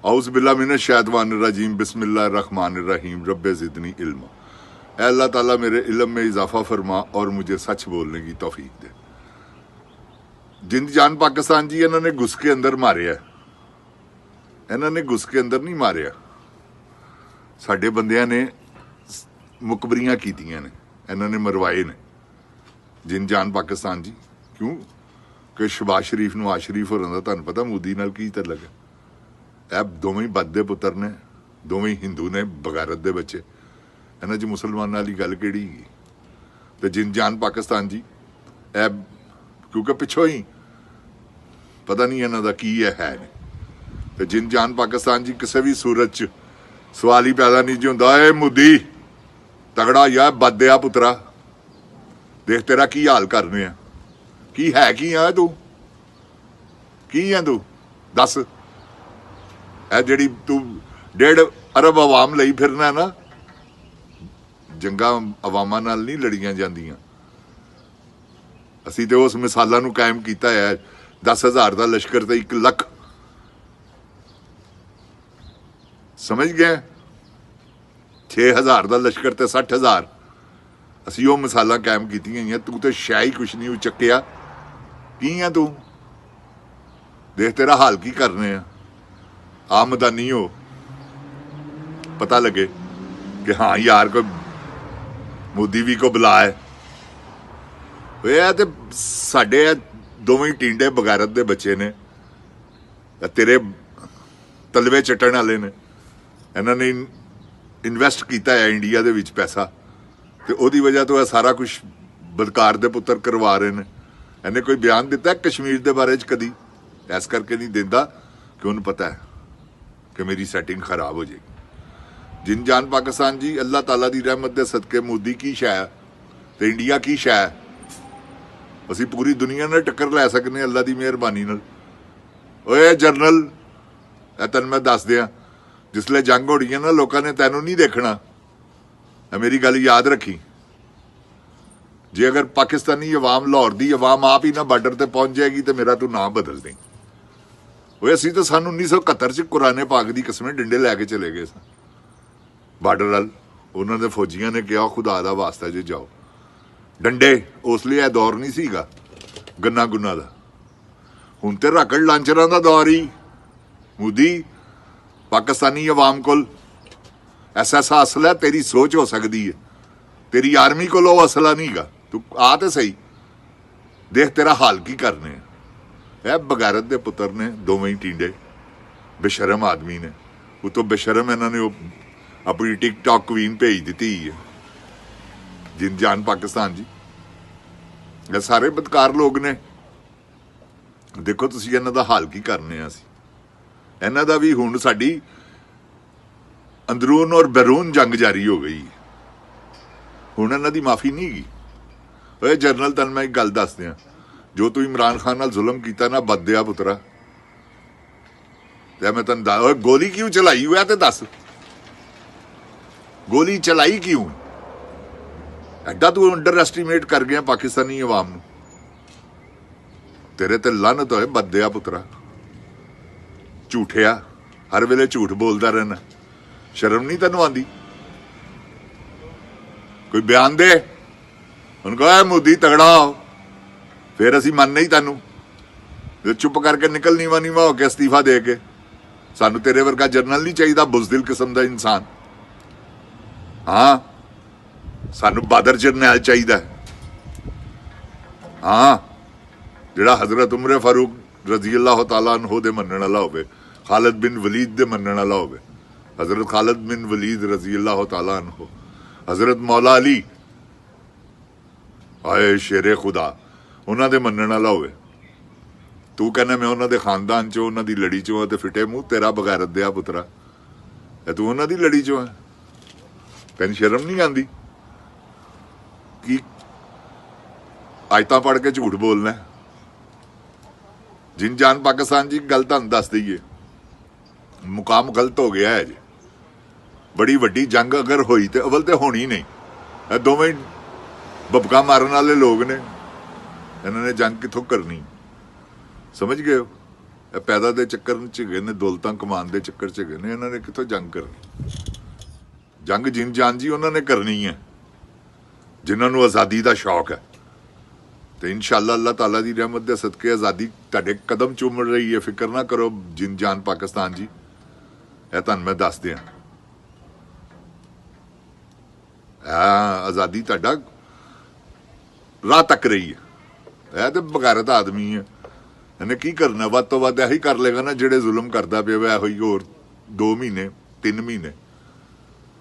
औज़ बिल्लाहि मिनश शैतानिर रजीम बिस्मिल्लाहिर रहमानिर रहीम रब्बे ज़िदनी इल्मा। ऐ अल्लाह ताला मेरे इल्म में इजाफा फरमा और मुझे सच बोलने की तौफीक दे। जिंद जान पाकिस्तान जी इन्होंने घुस के अंदर मारिया, इन्होंने घुस के अंदर नहीं मारिया, साडे बंदियां ने मुकबरियां कीतियां ने, इन्होंने मरवाए ने। जिंद जान पाकिस्तान जी क्यों कि शहबाज शरीफ नवाज शरीफ होरां दा तुहानूं पता मोदी नाल की तल्लक है। ਇਹ ਦੋਵੇਂ बद दे पुत्र ने, ਦੋਵੇਂ हिंदू ने, बगारत दे बच्चे। इन्हां 'च मुसलमानां वाली गल किहड़ी है? ते जिंद जान पाकिस्तान जी ए क्योंकि पिछों ही पता नहीं इन्हां दा की है ने। ते जिंद जान पाकिस्तान जी किसी भी सूरत च सवाल ही पैदा नहीं जी हुंदा। ए मोदी तगड़ा या बदया पुत्रा, देख तेरा की हाल करने आ, की है की आ तू, की है तू दस। जी तू 1.5 अरब आवाम लई फिरना ना, जंगा अवामां नाल नहीं लड़ियां जांदियां। असीं ते उस मिसालां नूं कायम कीता है। 10,000 का लश्कर ते 1 ਲੱਖ, समझ गए। 6,000 का लश्कर ते 60,000। असीं वो मिसालां कायम कीतियां होईयां। तू तो शै ही कुछ नहीं चक्किया, की है तू, देख तेरा हाल की करने आ। आमदनी हो पता लगे कि हाँ यार कोई मोदी भी को बुला है। ते साडे दोवें टींडे बगारत दे बच्चे ने, तेरे तलवे चट्टण वाले ने। इन्होंने इन्वेस्ट किया है इंडिया दे विच पैसा, तो ओदी वजह तो सारा कुछ बदकार दे पुत्र करवा रहे हैं। इन्हें कोई बयान दिता कश्मीर के बारे च कदी? इस करके नहीं देंदा कि उन्हें पता है कि मेरी सैटिंग खराब हो जाएगी। जिन जान पाकिस्तान जी अल्लाह ताला दी रहमत दे सदके मोदी की शै है ते इंडिया की शै है। असीं पूरी दुनिया ने टक्कर लै सकने अल्लाह दी मेहरबानी नाल। ओए जनरल तैनूं मैं दस दियां, जिसले जंग होनी है ना लोगों ने तैनूं नहीं देखना। मेरी गल याद रखी, जे अगर पाकिस्तानी अवाम लाहौर दी अवाम आप ही ना बार्डर ते पहुंच जाएगी तो मेरा तू नाम बदल दें। वो असी तो सन 1971 च कुराने पाक की किस्में डंडे लैके चले गए सन बार्डर वाल। उन्होंने फौजियों ने कहा खुदा दा वास्ता जे जाओ, डंडे उस लिए दौर नहीं सीगा गन्ना गुन्ना दा। हुण ते राकड़ लांचरां दा दौर ही। मोदी पाकिस्तानी अवाम कोल ऐसा असला है, तेरी सोच हो सकती है, तेरी आर्मी कोल वो असला नहीं गा। तू आ तो सही, देख तेरा हाल की करने हैं। यह बगारत दे पुत्र ने, दोवें ही टींडे बेशरम आदमी ने। उतो बेशरम इन्होंने अपनी टिकटॉक क्वीन भेज दी है। जिंद जान पाकिस्तान जी ये सारे बदकार लोग ने। देखो तुसीं इन्हां दा हाल की करने आ। असीं इन्हां दा भी हुण साडी अंदरून और बैरून जंग जारी हो गई। हुण इन्हां दी माफ़ी नहीं गई। ओए जनरल तैनूं मैं एक गल दस दियां, जो तू इमरान खान नाल जुल्म किया ना बदया पुत्रा, ते मैं तेन दस गोली क्यों चलाई हुआ ते दस, गोली चलाई क्यों? एडा तू अंडर एस्टीमेट कर गया पाकिस्तानी अवाम नूं। तेरे ते लानत होए बदया पुत्रा, झूठिया, हर वेले झूठ बोलता रहना। शर्म नहीं तेनों आंदी? कोई बयान दे, उनको मोदी तगड़ा हो, फिर असीं मनने ही तैनूं। चुप करके निकल नीवा नीवा होके अस्तीफा दे के। सानू तेरे वर्गा जरनल नहीं चाहिए, बुजदिल किस्म का इंसान। हाँ सानू बहादुर जरनैल चाहिए। हाँ जिहड़ा हजरत उमर फारूक रजी अल्लाह तआला अन्हु दे मनण वाला होवे, खालिद बिन वलीद दे मनण वाला होवे, हजरत खालिद बिन वलीद रजी अल्लाह तआला अन्हु, हजरत मौला अली आए शेरे खुदा, उन्हों दे मनण वाला होवे। तू कहना मैं उन्होंने खानदान चो उन्हों की लड़ी चो तो फिटे मूँह तेरा बगैरत दिया पुत्रा, तू उन्हों की लड़ी चो है। तेन शर्म नहीं आती कि आयतां पढ़ के झूठ बोलना है? जिन जान पाकिस्तान जी गल तुहानूं दस दईए, मुकाम गलत हो गया है जी। बड़ी वड्डी जंग अगर होई तो अवल तो होनी नहीं। दोवें बबका मारन वाले लोग ने, इन्होंने जंग कितों करनी, समझ गए हो? ਇਹ ਪੈਦਾ ਦੇ ਚੱਕਰ 'ਚ ਗਏ ਨੇ, ਦੌਲਤਾਂ ਕਮਾਉਣ ਦੇ ਚੱਕਰ 'ਚ ਗਏ ਨੇ। ਇਹਨਾਂ ਨੇ ਕਿੱਥੋਂ ਜੰਗ ਕਰਨੀ? ਜੰਗ ਜਿਨ ਜਾਨ ਜੀ ਉਹਨਾਂ ਨੇ ਕਰਨੀ ਹੈ ਜਿਨ੍ਹਾਂ ਨੂੰ ਆਜ਼ਾਦੀ ਦਾ ਸ਼ੌਕ ਹੈ। ਤੇ ਇਨਸ਼ਾਅੱਲਾ ਅੱਲਾਹ ਤਾਲਾ ਦੀ ਰਹਿਮਤ ਦੇ ਸਦਕੇ ਆਜ਼ਾਦੀ ਤੁਹਾਡੇ ਕਦਮ ਚੁੰਮ ਰਹੀ ਹੈ। ਫਿਕਰ ਨਾ ਕਰੋ ਜਿਨ ਜਾਨ ਪਾਕਿਸਤਾਨ ਜੀ, ਇਹ ਤੁਹਾਨੂੰ ਮੈਂ ਦੱਸ ਦਿਆਂ, ਆਜ਼ਾਦੀ ਤੁਹਾਡਾ ਰਾਹ ਤੱਕ ਰਹੀ ਹੈ। ਇਹ ਤੇ ਬਗੈਰਤ ਆਦਮੀ ਹੈ, ਇਹਨੇ ਕੀ ਕਰਨਾ? ਵੱਧ ਤੋਂ ਵੱਧ ਇਹੀ ਕਰ ਲੇਗਾ ਨਾ ਜਿਹੜੇ ਜ਼ੁਲਮ ਕਰਦਾ ਪਿਆ ਵਾ, ਇਹੋ ਹੀ ਹੋਰ 2 ਮਹੀਨੇ 3 ਮਹੀਨੇ।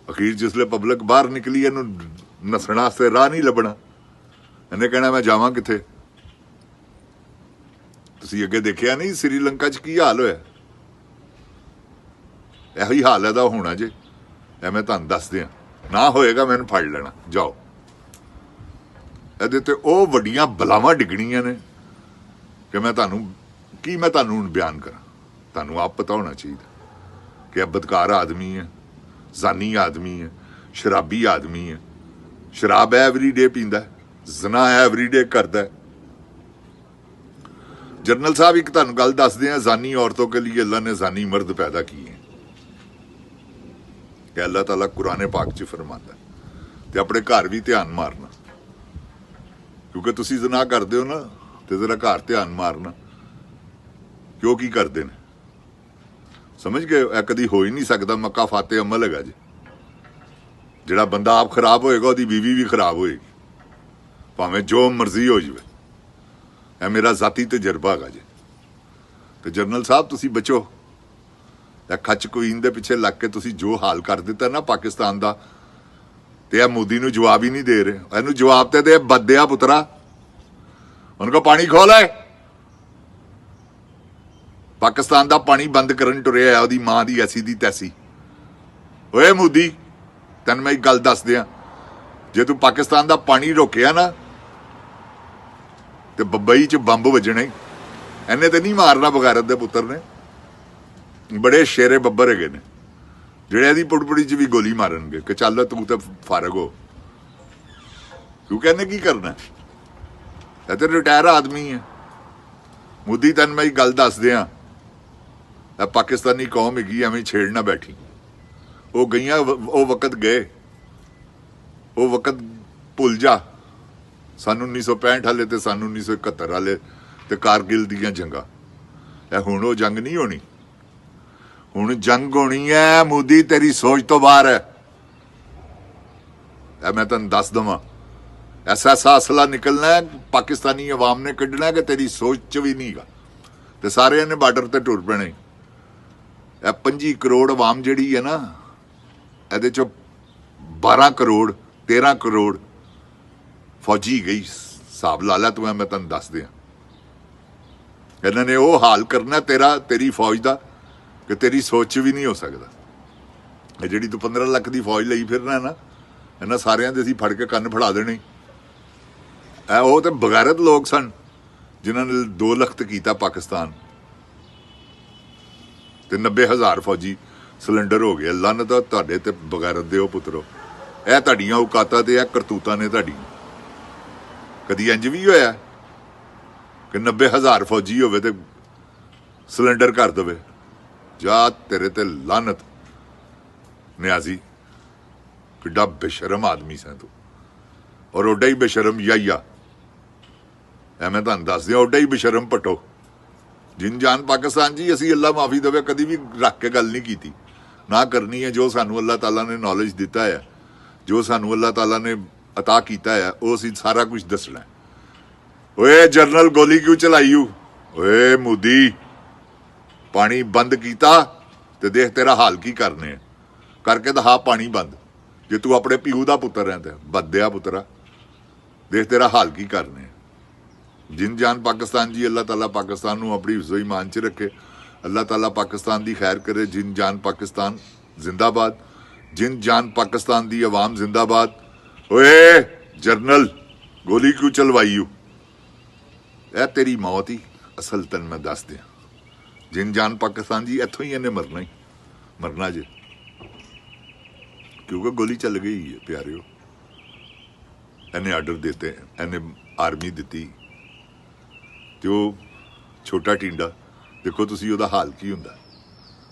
ਅਖੀਰ ਜਿਸਲੇ ਪਬਲਿਕ ਬਾਹਰ ਨਿਕਲੀ, ਇਹਨੂੰ ਨੱਸਣ ਵਾਸਤੇ ਰਾਹ ਨਹੀਂ ਲੱਭਣਾ। ਇਹਨੇ ਕਹਿਣਾ ਮੈਂ ਜਾਵਾਂ ਕਿੱਥੇ? ਤੁਸੀਂ ਅੱਗੇ ਦੇਖਿਆ ਨਹੀਂ ਸ੍ਰੀਲੰਕਾ 'ਚ ਕੀ ਹਾਲ ਹੋਇਆ? ਇਹੋ ਹੀ ਹਾਲ ਇਹਦਾ ਹੋਣਾ ਜੇ। ਇਹ ਮੈਂ ਤੁਹਾਨੂੰ ਦੱਸ ਦਿਆਂ, ਨਾ ਹੋਏਗਾ ਮੈਨੂੰ ਫੜ ਲੈਣਾ। ਜਾਓ, ਇਹਦੇ ਤੇ ਉਹ ਵੱਡੀਆਂ ਬਲਾਵਾਂ ਡਿੱਗਣੀਆਂ ਨੇ ਕਿ ਮੈਂ ਤੁਹਾਨੂੰ ਹੁਣ ਬਿਆਨ ਕਰਾਂ। ਤੁਹਾਨੂੰ ਆਪ ਪਤਾ ਹੋਣਾ ਚਾਹੀਦਾ ਕਿ ਇਹ ਬਦਕਾਰ ਆਦਮੀ ਹੈ, ਜ਼ਾਨੀ ਆਦਮੀ ਹੈ, ਸ਼ਰਾਬੀ ਆਦਮੀ ਹੈ। ਸ਼ਰਾਬ ਐਵਰੀ ਡੇ ਪੀਂਦਾ, ਜ਼ਨਾ ਐਵਰੀ ਡੇ करता है। जनरल साहब एक तुहानू गल दसदे हैं, जानी औरतों के लिए अल्लाह ने जानी मर्द पैदा किए हैं। कि अल्लाह ताला कुरान पाक च फरमाता है। ते अपने घर भी ध्यान मारना, क्योंकि तुसी जना करदे हो ना, ते जरा घर ध्यान मारना क्यों की करते हैं। समझ गए? कदी हो ही नहीं सकता मक्का फाते अमल हैगा जी। जिहड़ा बंदा आप खराब होएगा उसदी बीवी भी खराब होएगी, भावें जो मर्जी हो जाए। ਇਹ ਮੇਰਾ ਜ਼ਾਤੀ ਤਜਰਬਾ ਹੈਗਾ ਜੀ। ਤੇ ਜਨਰਲ ਸਾਹਿਬ ਤੁਸੀਂ ਬਚੋ, ਇਹ ਖੱਚ ਕੁਈਨ ਦੇ ਪਿੱਛੇ ਲੱਗ ਕੇ ਤੁਸੀਂ ਜੋ ਹਾਲ ਕਰ ਦਿੱਤਾ ਨਾ ਪਾਕਿਸਤਾਨ ਦਾ, ਤੇ ਇਹ ਮੋਦੀ ਨੂੰ ਜਵਾਬ ਹੀ ਨਹੀਂ ਦੇ ਰਹੇ। ਇਹਨੂੰ ਜਵਾਬ ਤੇ ਦੇ, ਬੱਦਿਆ ਪੁੱਤਰਾ, ਉਹਨਾਂ ਕੋ ਪਾਣੀ ਖੋਲ ਹੈ। ਪਾਕਿਸਤਾਨ ਦਾ ਪਾਣੀ ਬੰਦ ਕਰਨ ਟੁਰਿਆ ਆ ਉਹਦੀ ਮਾਂ ਦੀ ਐਸੀ ਦੀ ਤੈਸੀ। ਓਏ ਮੋਦੀ, ਤੈਨੂੰ ਮੈਂ ਇੱਕ ਗੱਲ ਦੱਸ ਦਿਆਂ, ਜੇ ਤੂੰ ਪਾਕਿਸਤਾਨ ਦਾ ਪਾਣੀ ਰੋਕਿਆ ਨਾ ਤੇ ਬੰਬਈ 'ਚ ਬੰਬ ਵੱਜਣੇ। ਇਹਨੇ ਤੇ ਨਹੀਂ ਮਾਰਨਾ ਬਗੈਰਤ ਦੇ ਪੁੱਤਰ ਨੇ। ਬੜੇ ਸ਼ੇਰੇ ਬੱਬਰ ਹੈਗੇ ਨੇ ਜਿਹੜੇ ਇਹਦੀ ਪੁੜਪੁੜੀ 'ਚ ਵੀ ਗੋਲੀ ਮਾਰਨਗੇ ਕਿ ਚੱਲ ਤੂੰ ਤੇ ਫਾਰਗ ਹੋ। ਕਿਉਂਕਿ ਇਹਨੇ ਕੀ ਕਰਨਾ? ਇਹ ਤੇ ਰਿਟਾਇਰ ਆਦਮੀ ਹੈ। ਮੋਦੀ, ਤੈਨੂੰ ਮੈਂ ਇੱਕ ਗੱਲ ਦੱਸ ਦਿਆਂ, ਇਹ ਪਾਕਿਸਤਾਨੀ ਕੌਮ ਹੈਗੀ, ਐਵੇਂ ਛੇੜ ਨਾ ਬੈਠੀ। ਉਹ ਗਈਆਂ, ਉਹ ਵਕਤ ਗਏ, ਉਹ ਵਕਤ ਭੁੱਲ ਜਾ। ਸਾਨੂੰ 1965 ਵਾਲੇ ਤੇ ਸਾਨੂੰ 1971 ਵਾਲੇ ਤੇ ਕਾਰਗਿਲ ਦੀਆਂ ਜੰਗਾਂ। ਇਹ ਹੁਣ ਉਹ ਜੰਗ ਨਹੀਂ ਹੋਣੀ। ਹੁਣ ਜੰਗ ਹੋਣੀ ਹੈ ਮੋਦੀ, ਤੇਰੀ ਸੋਚ ਤੋਂ ਬਾਹਰ ਹੈ। ਇਹ ਮੈਂ ਤੁਹਾਨੂੰ ਦੱਸ ਦਵਾਂ, ਐਸਾ ਹੌਸਲਾ ਨਿਕਲਣਾ ਹੈ ਪਾਕਿਸਤਾਨੀ ਆਵਾਮ ਨੇ ਕੱਢਣਾ ਕਿ ਤੇਰੀ ਸੋਚ 'ਚ ਵੀ ਨਹੀਂ ਗਾ। ਤੇ ਸਾਰਿਆਂ ਨੇ ਬਾਰਡਰ ਤੇ ਟੁਰ ਪੈਣੇ। ਇਹ 25 ਕਰੋੜ ਆਵਾਮ ਜਿਹੜੀ ਹੈ ਨਾ, ਇਹਦੇ 'ਚੋਂ 12 ਕਰੋੜ 13 ਕਰੋੜ ਫੌਜੀ ਗਈ। ਹਿਸਾਬ ਲਾ ਲੈ ਤੂੰ, ਮੈਂ ਤੁਹਾਨੂੰ ਦੱਸ ਦਿਆਂ। ਇਹਨਾਂ ਨੇ ਉਹ ਹਾਲ ਕਰਨਾ ਤੇਰੀ ਫੌਜ ਦਾ ਕਿ ਤੇਰੀ ਸੋਚ ਵੀ ਨਹੀਂ ਹੋ ਸਕਦਾ। ਇਹ ਜਿਹੜੀ ਤੂੰ 15 ਲੱਖ ਦੀ ਫੌਜ ਲਈ ਫਿਰਨਾ ਨਾ, ਇਹਨਾਂ ਸਾਰਿਆਂ ਦੇ ਅਸੀਂ ਫੜ ਕੇ ਕੰਨ ਫੜਾ ਦੇਣੇ। ਉਹ ਤੇ ਬਗੈਰਤ ਲੋਕ ਸਨ ਜਿਨ੍ਹਾਂ ਨੇ 2 ਲੱਖ ਕੀਤਾ ਪਾਕਿਸਤਾਨ, ਤੇ 90,000 ਫੌਜੀ ਸਿਲੰਡਰ ਹੋ ਗਏ। ਲਾਨਤ ਤੁਹਾਡੇ ਤੇ ਬਗੈਰਤ ਦੇ ਉਹ ਪੁੱਤਰੋ। ਇਹ ਤੁਹਾਡੀਆਂ ਔਕਾਤਾਂ ਤੇ ਇਹ ਕਰਤੂਤਾਂ ਨੇ ਤੁਹਾਡੀਆਂ। ਕਦੀ ਇੰਜ ਵੀ ਹੋਇਆ ਕਿ 90,000 ਫੌਜੀ ਹੋਵੇ ਤੇ ਸਿਲੰਡਰ ਕਰ ਦੇਵੇ? ਜਾ ਤੇਰੇ ਤੇ ਲਾਨਤ ਨਿਆਜ਼ੀ, ਕਿੱਡਾ ਬੇਸ਼ਰਮ ਆਦਮੀ ਸੈਂ ਤੂੰ। ਔਰ ਓਡਾ ਹੀ ਬੇਸ਼ਰਮ ਯਾਇਆ। ਮੈਂ ਤੁਹਾਨੂੰ ਦੱਸ ਦਿਆਂ, ਓਡਾ ਹੀ ਬੇਸ਼ਰਮ ਪਟੋ। ਜਿਨ ਜਾਨ ਪਾਕਿਸਤਾਨ ਜੀ, ਅਸੀਂ ਅੱਲਾ ਮਾਫੀ ਦੇਵੇ ਕਦੀ ਵੀ ਰੱਖ ਕੇ ਗੱਲ ਨਹੀਂ ਕੀਤੀ, ਨਾ ਕਰਨੀ ਹੈ। ਜੋ ਸਾਨੂੰ ਅੱਲਾਹ ਤਾਲਾ ਨੇ ਨੌਲੇਜ ਦਿੱਤਾ ਹੈ, ਜੋ ਸਾਨੂੰ ਅੱਲਾਹ ਤਾਲਾ ਨੇ ਅਤਾ ਕੀਤਾ ਹੈ, ਉਹ ਅਸੀਂ ਸਾਰਾ ਕੁਝ ਦੱਸਣਾ। ਓਏ ਜਰਨਲ, ਗੋਲੀ ਕਿਉਂ ਚਲਾਈ? ਓਏ ਮੋਦੀ, ਪਾਣੀ ਬੰਦ ਕੀਤਾ ਤੇ ਦੇਖ ਤੇਰਾ ਹਾਲ ਕੀ ਕਰਨੇ ਆ। ਕਰਕੇ ਤਾਂ ਪਾਣੀ ਬੰਦ, ਜੇ ਤੂੰ ਆਪਣੇ ਪਿਓ ਦਾ ਪੁੱਤਰ ਰਹਿੰਦਾ। ਬੱਦਿਆ ਪੁੱਤਰਾ, ਦੇਖ ਤੇਰਾ ਹਾਲ ਕੀ ਕਰਨੇ। ਜਿਨ ਜਾਨ ਪਾਕਿਸਤਾਨ ਜੀ, ਅੱਲਾਹ ਤਾਲਾ ਪਾਕਿਸਤਾਨ ਨੂੰ ਆਪਣੀ ਹਿਫਜ਼ੋ ਈਮਾਨ 'ਚ ਰੱਖੇ। ਅੱਲਾਹ ਤਾਲਾ ਪਾਕਿਸਤਾਨ ਦੀ ਖੈਰ करे। जिन जान पाकिस्तान जिंदाबाद, जिन जान पाकिस्तान दी आवाम जिंदाबाद। ओए जरनल, गोली क्यों चलवाई? ਇਹ ਤੇਰੀ ਮੌਤ ਹੀ ਅਸਲ ਤਨ ਮੈਂ ਦੱਸ ਦਿਆਂ। जिन जान पाकिस्तान जी, ਇੱਥੋਂ ਹੀ ਇਹਨੇ ਮਰਨਾ ਹੀ ਮਰਨਾ ਜੇ, ਕਿਉਂਕਿ ਗੋਲੀ ਚੱਲ ਗਈ ਹੈ ਪਿਆਰਿਓ। ਇਹਨੇ ਆਰਡਰ ਦਿੱਤੇ, ਇਹਨੇ ਆਰਮੀ ਦਿੱਤੀ, ਤੇ ਉਹ ਛੋਟਾ ਟਿੰਡਾ ਦੇਖੋ ਤੁਸੀਂ ਉਹਦਾ ਹਾਲ ਕੀ ਹੁੰਦਾ।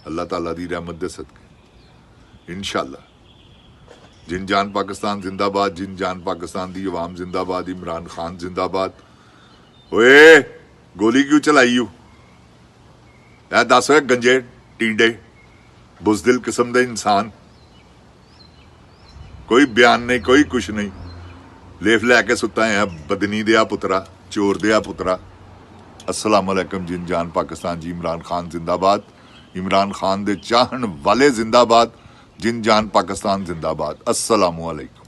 ਅੱਲਾਹ ਤਾਲਾ ਦੀ ਰਹਿਮਤ ਦੇ ਸਦਕੇ ਇਨਸ਼ਾਅੱਲਾ। ਜਿਨ ਜਾਨ ਪਾਕਿਸਤਾਨ ਜ਼ਿੰਦਾਬਾਦ, ਜਿਨ ਜਾਨ ਪਾਕਿस्तान ਦੀ ਆਵਾਮ ਜ਼ਿੰਦਾਬਾਦ, ਇਮਰਾਨ ਖਾਨ ਜ਼ਿੰਦਾਬਾਦ। ਓਏ ਗੋਲੀ ਕਿਉਂ ਚਲਾਈ ਓ? ਇਹ ਦੱਸ ਓਏ ਗੰਜੇ ਟੀਂਡੇ ਬੁਜ਼ਦਿਲ ਕਿਸਮ ਦੇ ਇਨਸਾਨ। ਕੋਈ ਬਿਆਨ ਨਹੀਂ, ਕੋਈ ਕੁਛ ਨਹੀਂ, ਲੇਫ ਲੈ ਕੇ ਸੁੱਤਾ ਹੈ ਬਦਨੀ ਦਿਆ ਪੁੱਤਰਾ, ਚੋਰ ਦਿਆ ਪੁੱਤਰਾ। अस्सलाम वालेकुम। जिन जान पाकिस्तान जी, इमरान खान जिंदाबाद, इमरान खान दे चाहन वाले जिंदाबाद, जिन जान पाकिस्तान जिंदाबाद। अस्सलाम वालेकुम।